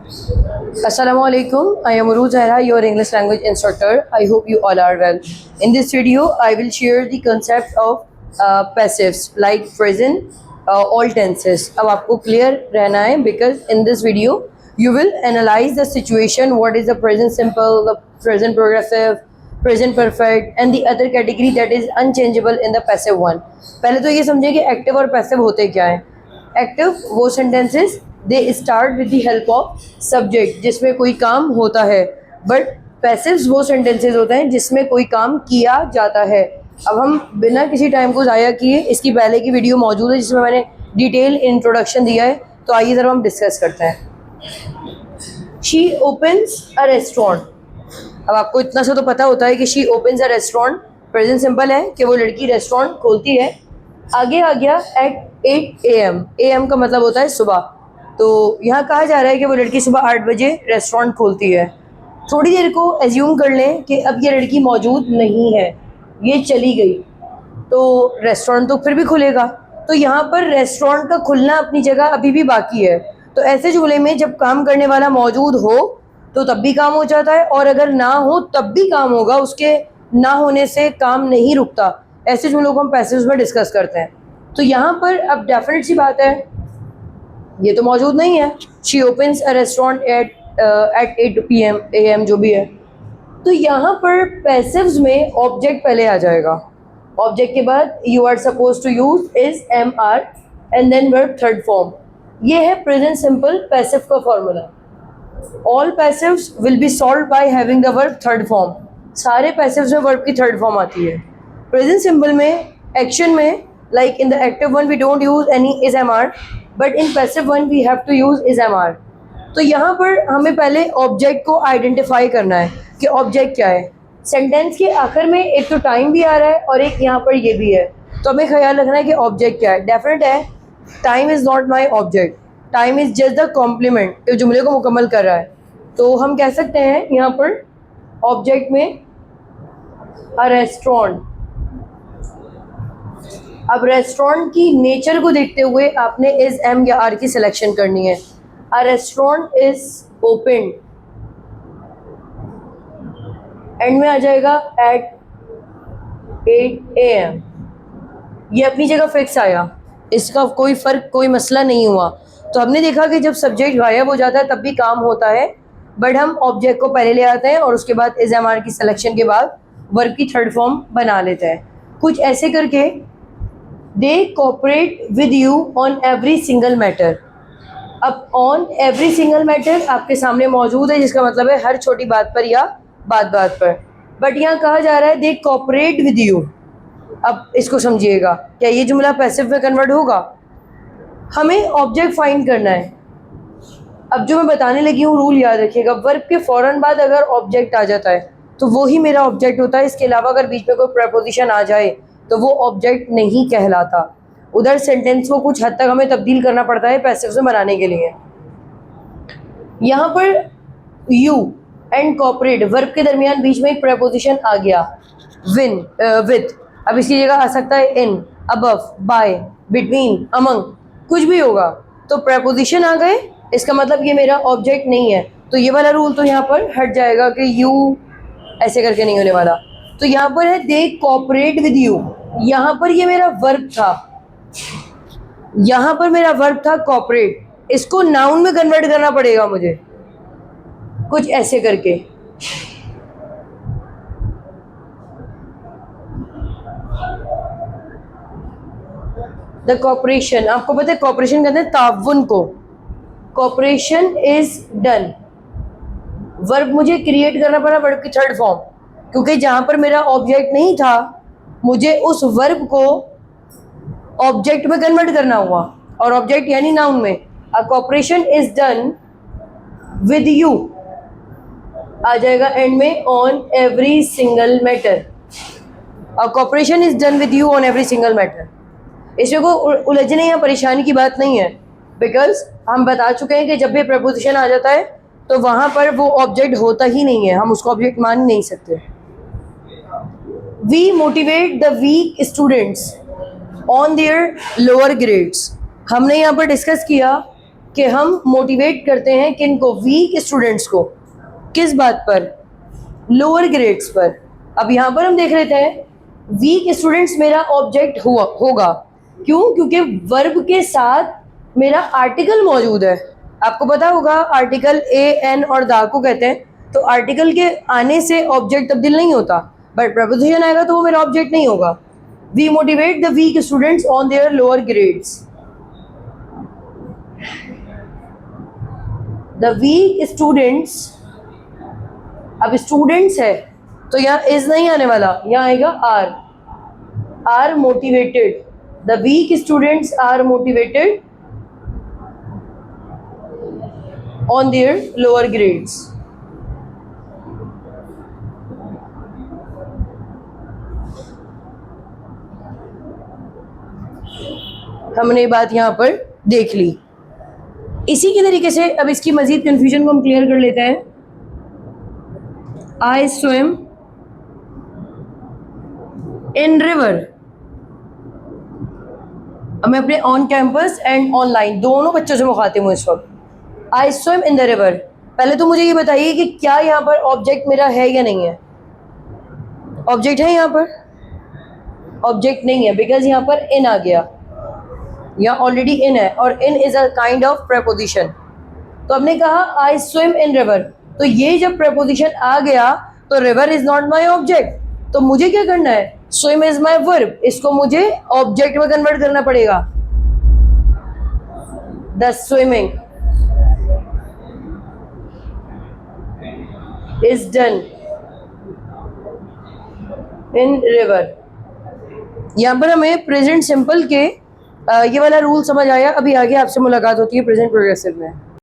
Assalamualaikum. I am Uruj Zahra, your English language instructor. I hope you all are well. In this video, I will share the concept of passives like present, all tenses. अब आपको clear रहना है because in this video you will analyze the situation. What is the present simple, the present progressive, present perfect, and the other category that is unchangeable in the passive one. पहले तो ये समझिए कि active और passive होते क्या हैं. Active वो sentences they start with the help of subject जिसमें कोई काम होता है, बट पैसिव्स वो सेंटेंसेस होते हैं जिसमें कोई काम किया जाता है. अब हम बिना किसी टाइम को ज़ाया किए, इसकी पहले की वीडियो मौजूद है जिसमें मैंने डिटेल इंट्रोडक्शन दिया है, तो आइए ज़रा हम डिस्कस करते हैं. She opens a restaurant. अब आपको इतना सा तो पता होता है कि she opens a restaurant present simple है कि वो लड़की रेस्टोरेंट खोलती है. आगे आ गया एट 8 AM. AM का मतलब होता है सुबह. तो यहाँ कहा जा रहा है कि वो लड़की सुबह 8 बजे रेस्टोरेंट खोलती है. थोड़ी देर को एज्यूम कर लें कि अब ये लड़की मौजूद नहीं है, ये चली गई, तो रेस्टोरेंट तो फिर भी खुलेगा. तो यहाँ पर रेस्टोरेंट का खुलना अपनी जगह अभी भी बाकी है. तो ऐसे जुमले में जब काम करने वाला मौजूद हो तो तब भी काम हो जाता है, और अगर ना हो तब भी काम होगा. उसके ना होने से काम नहीं रुकता. ऐसे जुमलों को हम पैसिव्स में डिस्कस करते हैं. तो यहाँ पर अब डेफिनेट सी बात है, ये तो मौजूद नहीं है. She opens a restaurant eight 8 PM AM जो भी है. तो यहाँ पर पैसिव्स में ऑब्जेक्ट पहले आ जाएगा. ऑब्जेक्ट के बाद you are suppose to use is MR and then verb third form. ये है प्रेजेंट सिंपल पैसिव का formula. All passives will be solve by having the verb third form. सारे पैसिव्स में वर्ब की थर्ड फॉर्म आती है. Present simple में action में like in the active one we don't use any is MR, but in passive one we have to use is MR. तो यहाँ पर हमें पहले ऑब्जेक्ट को आइडेंटिफाई करना है कि ऑब्जेक्ट क्या है. सेंटेंस के आखिर में एक तो टाइम भी आ रहा है और एक यहाँ पर ये भी है, तो हमें ख्याल रखना है कि ऑब्जेक्ट क्या है. डेफिनेट है time is not my object. Time is just the complement जो जुमले को मुकम्मल कर रहा है. तो हम कह सकते हैं यहाँ पर ऑब्जेक्ट में अ रेस्टोरेंट. अब रेस्टोरेंट की नेचर को देखते हुए आपने इज एम या आर की सिलेक्शन करनी है. अ रेस्टोरेंट इज ओपन. एंड में आ जाएगा एट 8 AM. ये अपनी जगह फिक्स आया, इसका कोई फ़र्क कोई मसला नहीं हुआ. तो हमने देखा कि जब सब्जेक्ट गायब हो जाता है तब भी काम होता है, बट हम ऑब्जेक्ट को पहले ले आते हैं और उसके बाद इज एम आर की सिलेक्शन के बाद वर्ब की थर्ड फॉर्म बना लेते हैं. कुछ ऐसे करके they cooperate with you on every single matter. अब ऑन एवरी सिंगल मैटर आपके सामने मौजूद है, जिसका मतलब है हर छोटी बात पर या बात बात पर, बट यहाँ कहा जा रहा है दे कोऑपरेट विद यू. अब इसको समझिएगा, क्या ये जुमला पैसिव में कन्वर्ट होगा? हमें ऑब्जेक्ट फाइंड करना है. अब जो मैं बताने लगी हूँ रूल याद रखिएगा. वर्ब के फ़ौरन बाद अगर ऑब्जेक्ट आ जाता है तो वो ही मेरा ऑब्जेक्ट होता है. इसके अलावा अगर बीच में कोई प्रपोजिशन आ जाए तो वो ऑब्जेक्ट नहीं कहलाता. उधर सेंटेंस को कुछ हद तक हमें तब्दील करना पड़ता है पैसिव में बनाने के लिए. यहाँ पर यू एंड कॉपरेट वर्ब के दरमियान बीच में एक प्रपोजिशन आ गया विन विथ. अब इसकी जगह आ सकता है इन, अबव, बाय, बिटवीन, अमंग, कुछ भी होगा. तो प्रपोजिशन आ गए, इसका मतलब ये मेरा ऑब्जेक्ट नहीं है. तो ये वाला रूल तो यहाँ पर हट जाएगा कि यू ऐसे करके नहीं होने वाला. तो यहाँ पर है दे कोऑपरेट विद यू. यहाँ पर ये मेरा वर्ब था, यहाँ पर मेरा वर्ब था कोऑपरेट. इसको नाउन में कन्वर्ट करना पड़ेगा मुझे कुछ ऐसे करके. द कोऑपरेशन, आपको पता है कोऑपरेशन कहते हैं ताउन को. Cooperation is done. वर्ब मुझे क्रिएट करना पड़ा वर्ब की थर्ड फॉर्म, क्योंकि जहाँ पर मेरा ऑब्जेक्ट नहीं था मुझे उस वर्ब को ऑब्जेक्ट में कन्वर्ट करना हुआ, और ऑब्जेक्ट यानी नाउन में. A cooperation is done with you आ जाएगा एंड में on every single matter. A cooperation is done with you on every single matter. इसमें कोई उलझने या परेशानी की बात नहीं है, बिकॉज हम बता चुके हैं कि जब भी प्रपोजिशन आ जाता है तो वहाँ पर वो ऑब्जेक्ट होता ही नहीं है, हम उसको ऑब्जेक्ट मान ही नहीं सकते. We motivate the weak students on their lower grades. हमने यहाँ पर डिस्कस किया कि हम मोटिवेट करते हैं किनको, वीक स्टूडेंट्स को, किस बात पर, लोअर ग्रेड्स पर। अब यहाँ पर हम देख लेते हैं वीक स्टूडेंट्स मेरा ऑब्जेक्ट होगा, क्यों? क्योंकि वर्ब के साथ मेरा आर्टिकल मौजूद है। आपको पता होगा आर्टिकल ए एन और दा को कहते हैं, तो आर्टिकल के आने से ऑब्जेक्ट तब्दील नहीं होता, बट प्रपोजिशन आएगा तो वो मेरा ऑब्जेक्ट नहीं होगा। We motivate the weak students on their lower grades. The weak students, अब स्टूडेंट्स है तो यहाँ इज नहीं आने वाला, यहाँ आएगा are motivated. The weak students are motivated on their lower grades. हमने ये बात यहाँ पर देख ली। इसी के तरीके से अब इसकी मजीद कंफ्यूजन को हम क्लियर कर लेते हैं। I swim in river. अब मैं अपने ऑन कैंपस एंड ऑनलाइन दोनों बच्चों से मुखातिब हूँ इस वक्त। I swim in the river. पहले तो मुझे ये बताइए कि क्या यहाँ पर ऑब्जेक्ट मेरा है या नहीं है? ऑब्जेक्ट है यहाँ पर? ऑब्जेक्ट नहीं है, बिकॉज यहाँ पर इन आ गया, यहाँ ऑलरेडी इन है और in is a kind of preposition. तो हमने कहा आई स्विम इन रिवर, तो ये जब प्रेपोजिशन आ गया तो river is not my object, तो मुझे क्या करना है? स्विम इज माई वर्ब, इसको मुझे ऑब्जेक्ट में कन्वर्ट करना पड़ेगा। The swimming is done in river. यहाँ पर हमें प्रेजेंट सिंपल के ये वाला रूल समझ आया। अभी आगे आपसे मुलाकात होती है प्रेजेंट प्रोग्रेसिव में।